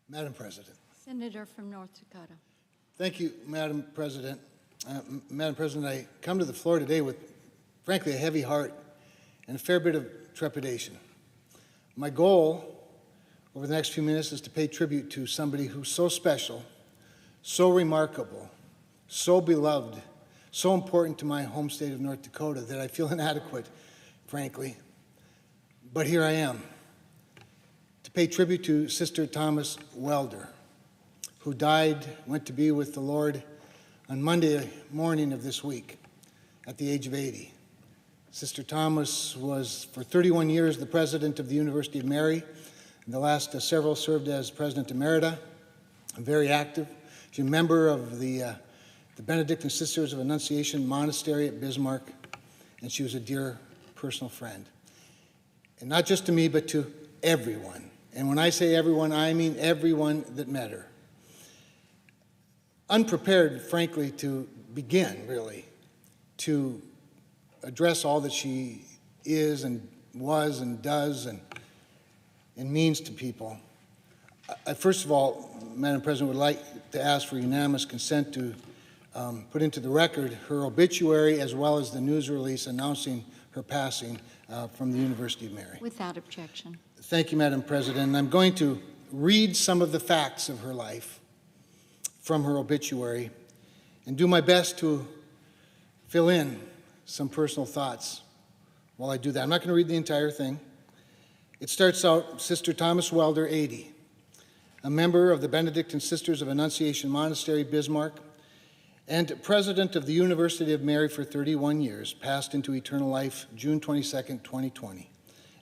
Madam President. Senator from North Dakota. Thank you, Madam President. Madam President, I come to the floor today with, frankly, a heavy heart and a fair bit of trepidation. My goal over the next few minutes is to pay tribute to somebody who's so special, so remarkable, so beloved, so important to my home state of North Dakota that I feel inadequate, frankly. But here I am, to pay tribute to Sister Thomas Welder, who went to be with the Lord on Monday morning of this week at the age of 80. Sister Thomas was, for 31 years, the president of the University of Mary. In the last several served as president emerita, very active. She's a member of the Benedictine Sisters of Annunciation Monastery at Bismarck, and she was a dear personal friend. And not just to me, but to everyone. And when I say everyone, I mean everyone that met her. Unprepared, frankly, to begin, really, to address all that she is and was and does and means to people. I first of all, Madam President, would like to ask for unanimous consent to put into the record her obituary as well as the news release announcing her passing from the University of Mary. Without objection. Thank you, Madam President. I'm going to read some of the facts of her life from her obituary and do my best to fill in some personal thoughts while I do that. I'm not going to read the entire thing. It starts out, Sister Thomas Welder, 80, a member of the Benedictine Sisters of Annunciation Monastery, Bismarck, and president of the University of Mary for 31 years, passed into eternal life June 22nd, 2020,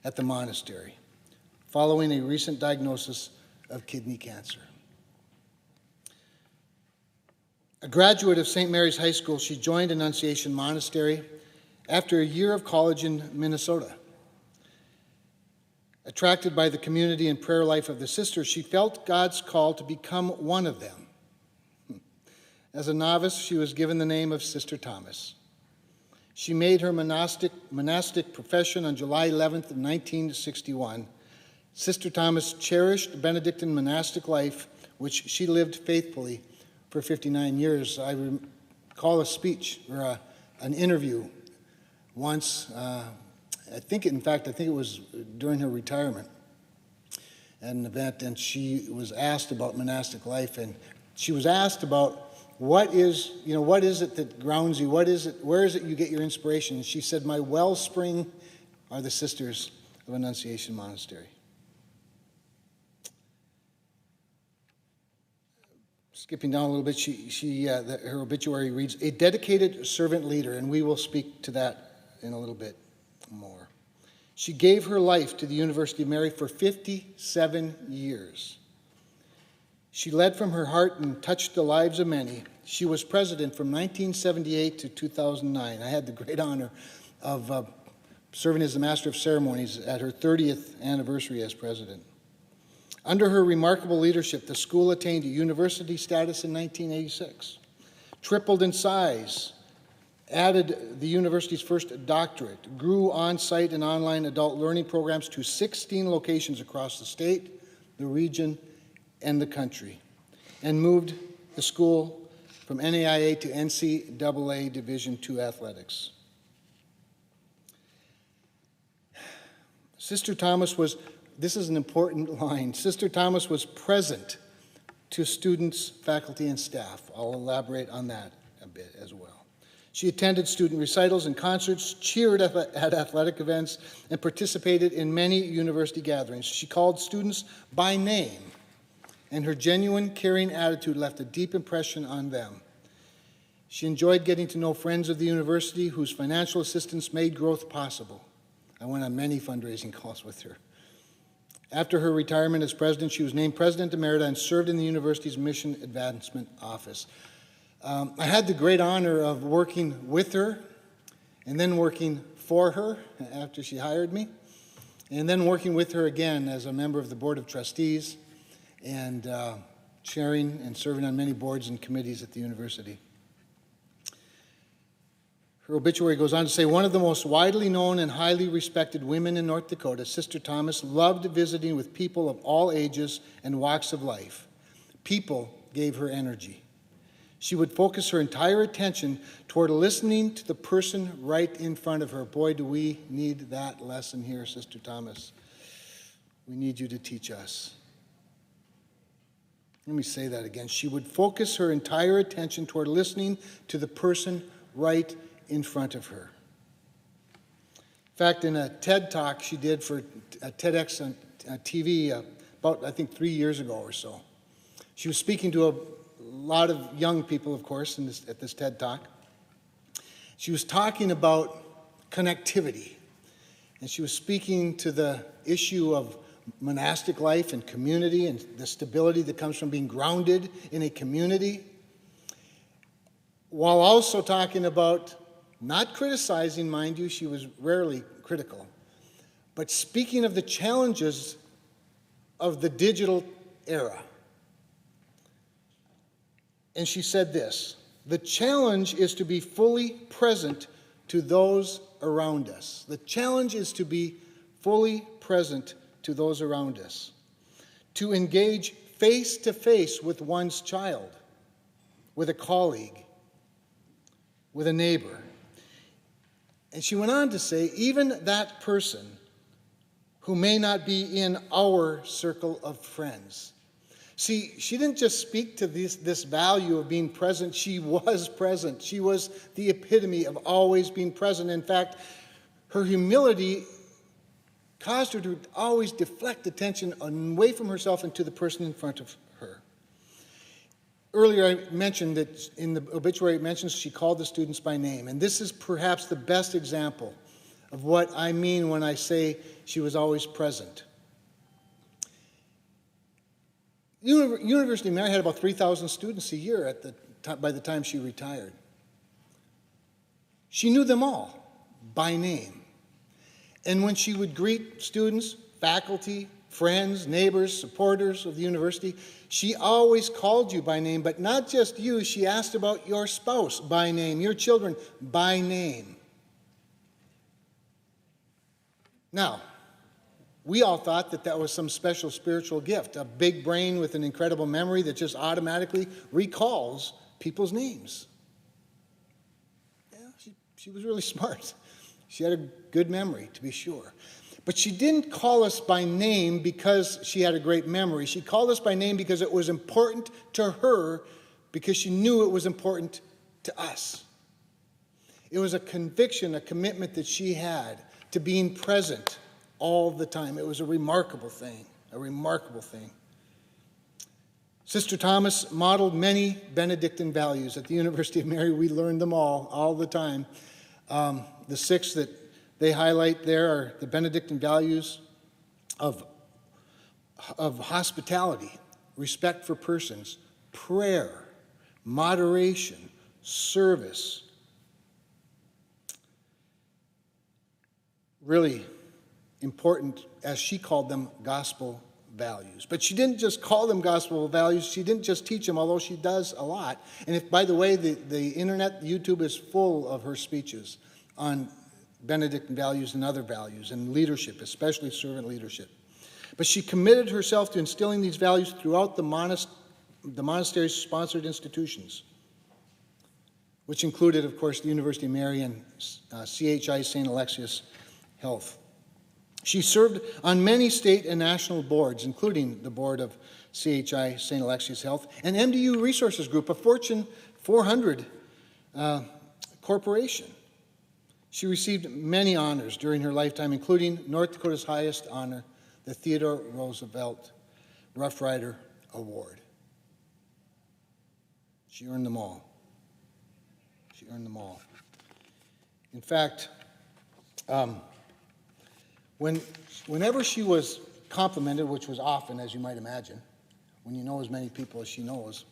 at the monastery, following a recent diagnosis of kidney cancer. A graduate of St. Mary's High School, she joined Annunciation Monastery after a year of college in Minnesota. Attracted by the community and prayer life of the sisters, she felt God's call to become one of them. As a novice, she was given the name of Sister Thomas. She made her monastic profession on July 11th of 1961. Sister Thomas cherished Benedictine monastic life, which she lived faithfully for 59 years. I recall a speech or an interview once. I think it was during her retirement at an event, and she was asked about monastic life, and she was asked about what is it that grounds you? Where is it you get your inspiration? And she said, my wellspring are the Sisters of Annunciation Monastery. Skipping down a little bit, her obituary reads, a dedicated servant leader, and we will speak to that in a little bit more. She gave her life to the University of Mary for 57 years. She led from her heart and touched the lives of many. She was president from 1978 to 2009. I had the great honor of serving as the Master of Ceremonies at her 30th anniversary as president. Under her remarkable leadership, the school attained a university status in 1986, tripled in size, added the university's first doctorate, grew on-site and online adult learning programs to 16 locations across the state, the region, and the country, and moved the school from NAIA to NCAA Division II athletics. Sister Thomas was, this is an important line, Sister Thomas was present to students, faculty, and staff. I'll elaborate on that a bit as well. She attended student recitals and concerts, cheered at athletic events, and participated in many university gatherings. She called students by name, and her genuine, caring attitude left a deep impression on them. She enjoyed getting to know friends of the university whose financial assistance made growth possible. I went on many fundraising calls with her. After her retirement as president, she was named president emerita and served in the university's mission advancement office. I had the great honor of working with her and then working for her after she hired me, and then working with her again as a member of the Board of Trustees and chairing and serving on many boards and committees at the university. Her obituary goes on to say, one of the most widely known and highly respected women in North Dakota, Sister Thomas loved visiting with people of all ages and walks of life. People gave her energy. She would focus her entire attention toward listening to the person right in front of her. Boy, do we need that lesson here, Sister Thomas. We need you to teach us. Let me say that again. She would focus her entire attention toward listening to the person right in front of her. In fact, in a TED Talk she did for TEDx on TV about, I think, 3 years ago or so, she was speaking to a lot of young people, of course, at this TED Talk. She was talking about connectivity, and she was speaking to the issue of monastic life and community and the stability that comes from being grounded in a community, while also talking about, not criticizing, mind you, she was rarely critical, but speaking of the challenges of the digital era. And she said this: the challenge is to be fully present to those around us. The challenge is to be fully present to those around us. To engage face to face with one's child, with a colleague, with a neighbor. And she went on to say, even that person who may not be in our circle of friends. See, she didn't just speak to this value of being present. She was present. She was the epitome of always being present. In fact, her humility caused her to always deflect attention away from herself and to the person in front of her. Earlier I mentioned that in the obituary it mentions she called the students by name. And this is perhaps the best example of what I mean when I say she was always present. University of Mary had about 3,000 students a year by the time she retired. She knew them all by name. And when she would greet students, faculty, friends, neighbors, supporters of the university, she always called you by name, but not just you. She asked about your spouse by name, your children by name. Now, we all thought that was some special spiritual gift, a big brain with an incredible memory that just automatically recalls people's names. Yeah, she was really smart. She had a good memory, to be sure. But she didn't call us by name because she had a great memory. She called us by name because it was important to her, because she knew it was important to us. It was a conviction, a commitment that she had to being present all the time. It was a remarkable thing, a remarkable thing. Sister Thomas modeled many Benedictine values. At the University of Mary, we learned them all the time. The 6 that they highlight there are the Benedictine values of hospitality, respect for persons, prayer, moderation, service. Really important, as she called them, gospel values. But she didn't just call them gospel values. She didn't just teach them, although she does a lot. And if, by the way, the internet, YouTube is full of her speeches on Benedictine values and other values, and leadership, especially servant leadership. But she committed herself to instilling these values throughout the monastery's sponsored institutions, which included, of course, the University of Mary and CHI St. Alexius Health. She served on many state and national boards, including the board of CHI St. Alexius Health and MDU Resources Group, a Fortune 400 corporation. She received many honors during her lifetime, including North Dakota's highest honor, the Theodore Roosevelt Rough Rider Award. She earned them all. She earned them all. In fact, whenever she was complimented, which was often, as you might imagine, when you know as many people as she knows,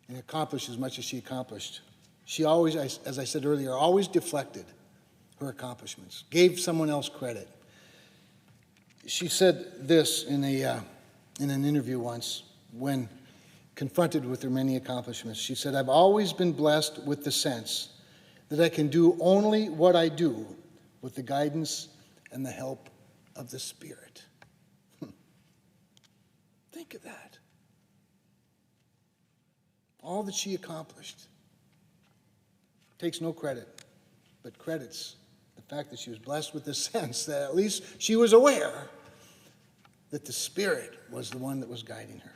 and accomplished as much as she accomplished, she always, as I said earlier, always deflected her accomplishments, gave someone else credit. She said this in an interview once when confronted with her many accomplishments. She said, "I've always been blessed with the sense that I can do only what I do with the guidance and the help of the Spirit. Think of that. All that she accomplished. Takes no credit, but credits the fact that she was blessed with the sense that at least she was aware that the Spirit was the one that was guiding her.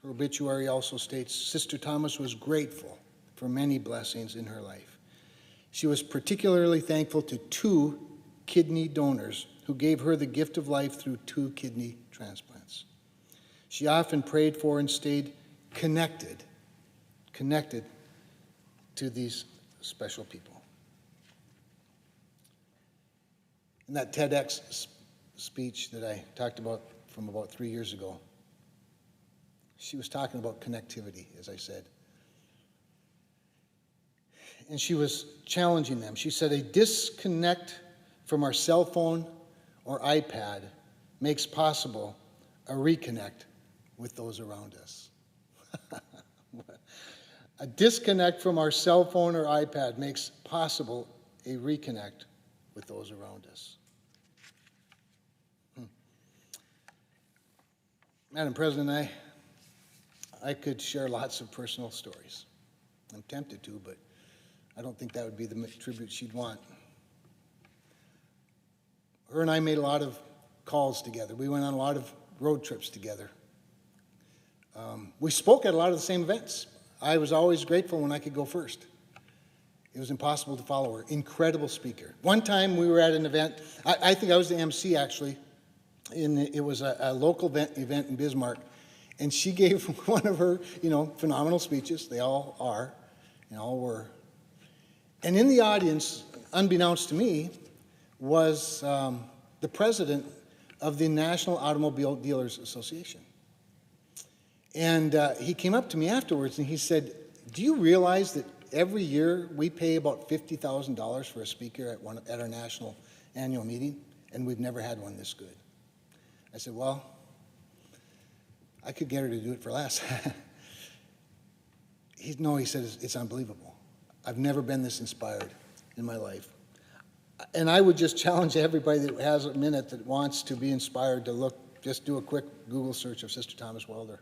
Her obituary also states, Sister Thomas was grateful for many blessings in her life. She was particularly thankful to 2 kidney donors who gave her the gift of life through 2 kidney transplants. She often prayed for and stayed connected to these special people. In that TEDx speech that I talked about from about 3 years ago, she was talking about connectivity, as I said. And she was challenging them. She said, a disconnect from our cell phone or iPad makes possible a reconnect with those around us. A disconnect from our cell phone or iPad makes possible a reconnect with those around us. Madam President, I could share lots of personal stories. I'm tempted to, but I don't think that would be the tribute she'd want. Her and I made a lot of calls together. We went on a lot of road trips together. We spoke at a lot of the same events. I was always grateful when I could go first. It was impossible to follow her. Incredible speaker. One time we were at an event, I think I was the MC actually, it was a local event in Bismarck, and she gave one of her, phenomenal speeches. They all are, and all were. And in the audience, unbeknownst to me, was the president of the National Automobile Dealers Association. And he came up to me afterwards and he said, do you realize that every year we pay about $50,000 for a speaker at our national annual meeting, and we've never had one this good? I said, well, I could get her to do it for less. He said, it's unbelievable. I've never been this inspired in my life. And I would just challenge everybody that has a minute that wants to be inspired to just do a quick Google search of Sister Thomas Welder,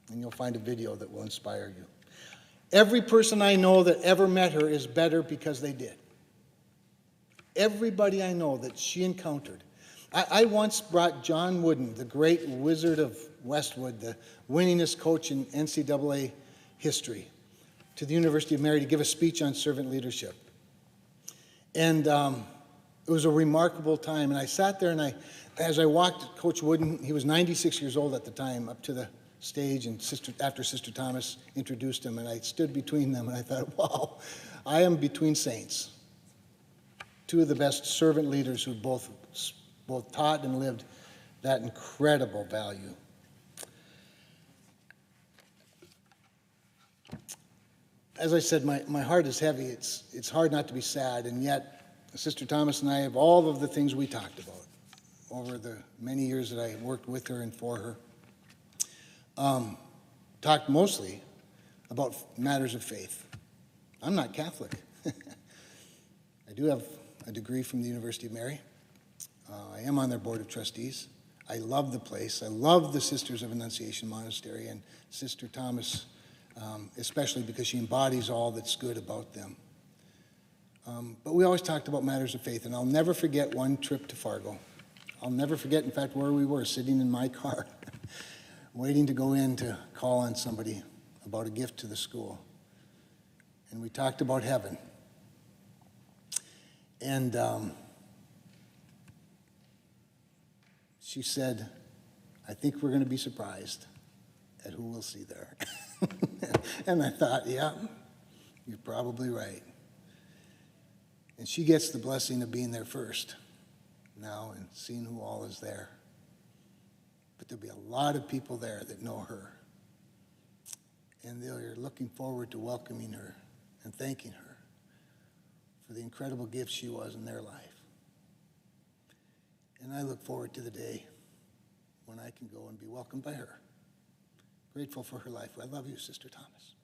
and you'll find a video that will inspire you. Every person I know that ever met her is better because they did. Everybody I know that she encountered. I once brought John Wooden, the great Wizard of Westwood, the winningest coach in NCAA history, to the University of Mary to give a speech on servant leadership. And it was a remarkable time. And I sat there, and as I walked Coach Wooden, he was 96 years old at the time, up to the stage, and after Sister Thomas introduced him, and I stood between them, and I thought, wow, I am between saints. 2 of the best servant leaders who both taught and lived that incredible value. As I said, my heart is heavy. It's hard not to be sad, and yet Sister Thomas and I have all of the things we talked about over the many years that I worked with her and for her. Talked mostly about matters of faith. I'm not Catholic. I do have a degree from the University of Mary. I am on their board of trustees. I love the place. I love the Sisters of Annunciation Monastery and Sister Thomas, especially because she embodies all that's good about them. But we always talked about matters of faith, and I'll never forget one trip to Fargo. I'll never forget, in fact, where we were, sitting in my car, waiting to go in to call on somebody about a gift to the school. And we talked about heaven. And she said, I think we're going to be surprised at who we'll see there. And I thought, yeah, you're probably right. And she gets the blessing of being there first now and seeing who all is there. But there'll be a lot of people there that know her. And they're looking forward to welcoming her and thanking her for the incredible gift she was in their life. And I look forward to the day when I can go and be welcomed by her. Grateful for her life. I love you, Sister Thomas.